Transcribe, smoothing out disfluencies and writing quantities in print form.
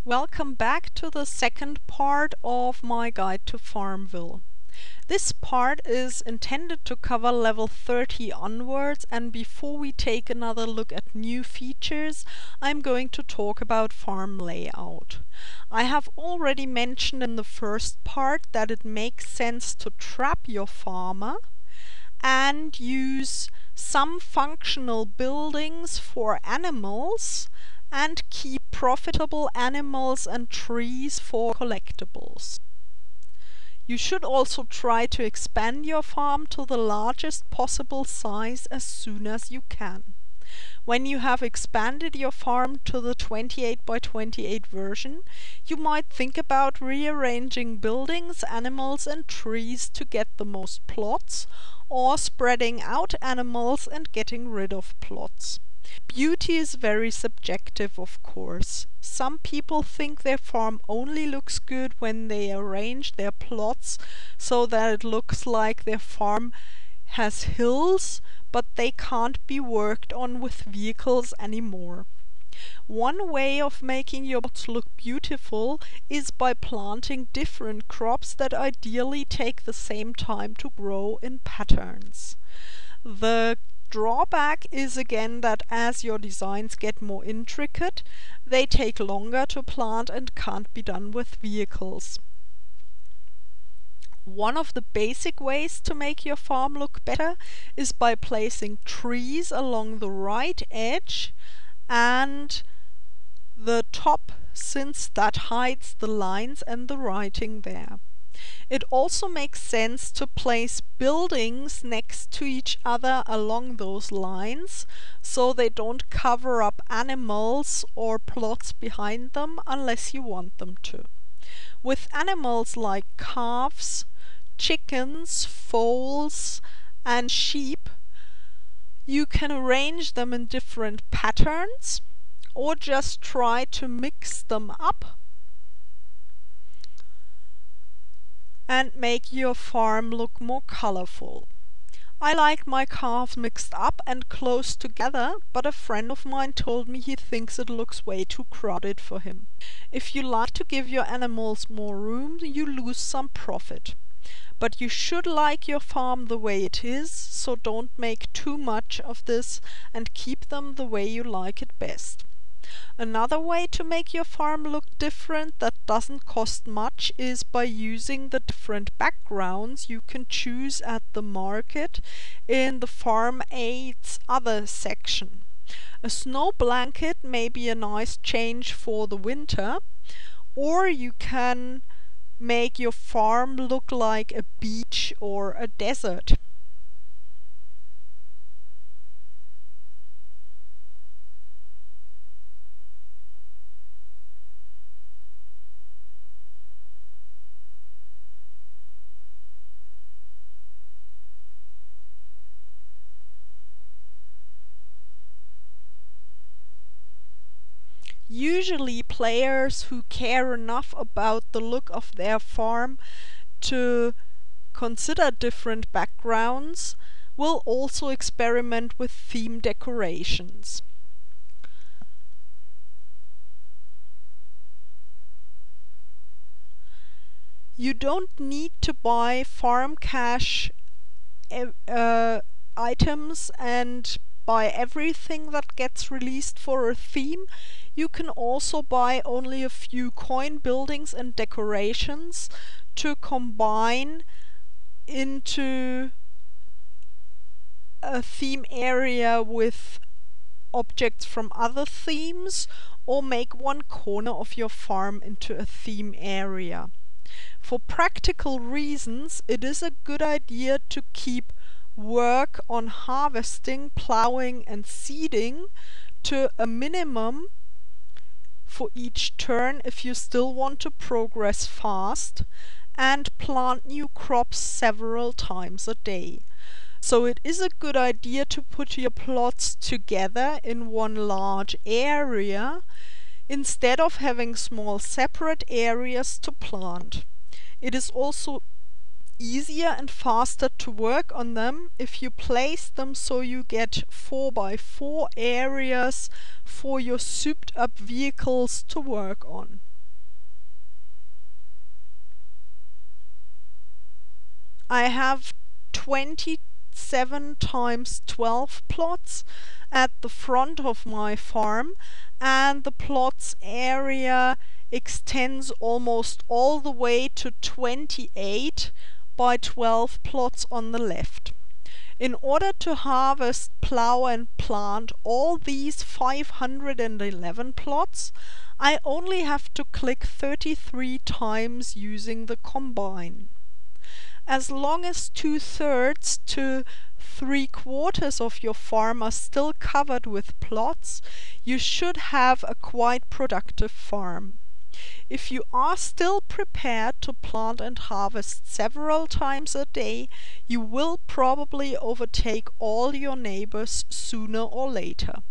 Welcome back to the second part of my guide to Farmville. This part is intended to cover level 30 onwards, and before we take another look at new features, I'm going to talk about farm layout. I have already mentioned in the first part that it makes sense to trap your farmer and use some functional buildings for animals and keep profitable animals and trees for collectibles. You should also try to expand your farm to the largest possible size as soon as you can. When you have expanded your farm to the 28 by 28 version, you might think about rearranging buildings, animals and trees to get the most plots, or spreading out animals and getting rid of plots. Beauty is very subjective, of course. Some people think their farm only looks good when they arrange their plots so that it looks like their farm has hills, but they can't be worked on with vehicles anymore. One way of making your plots look beautiful is by planting different crops that ideally take the same time to grow in patterns. The drawback is again that as your designs get more intricate, they take longer to plant and can't be done with vehicles. One of the basic ways to make your farm look better is by placing trees along the right edge and the top, since that hides the lines and the writing there. It also makes sense to place buildings next to each other along those lines so they don't cover up animals or plots behind them unless you want them to. With animals like calves, chickens, foals and sheep, you can arrange them in different patterns or just try to mix them up and make your farm look more colorful. I like my calves mixed up and close together, but a friend of mine told me he thinks it looks way too crowded for him. If you like to give your animals more room, you lose some profit. But you should like your farm the way it is, so don't make too much of this and keep them the way you like it best. Another way to make your farm look different that doesn't cost much is by using the different backgrounds you can choose at the market in the Farm Aids Other section. A snow blanket may be a nice change for the winter, or you can make your farm look like a beach or a desert. Usually players who care enough about the look of their farm to consider different backgrounds will also experiment with theme decorations. You don't need to buy farm cash items and buy everything that gets released for a theme. You can also buy only a few coin buildings and decorations to combine into a theme area with objects from other themes, or make one corner of your farm into a theme area. For practical reasons, it is a good idea to keep work on harvesting, plowing and seeding to a minimum for each turn if you still want to progress fast, and plant new crops several times a day. So it is a good idea to put your plots together in one large area instead of having small separate areas to plant. It is also easier and faster to work on them if you place them so you get 4x4 areas for your souped up vehicles to work on. I have 27 times 12 plots at the front of my farm, and the plots area extends almost all the way to 28 by 12 plots on the left. In order to harvest, plow and plant all these 511 plots, I only have to click 33 times using the combine. As long as 2/3 to 3/4 of your farm are still covered with plots, you should have a quite productive farm. If you are still prepared to plant and harvest several times a day, you will probably overtake all your neighbors sooner or later.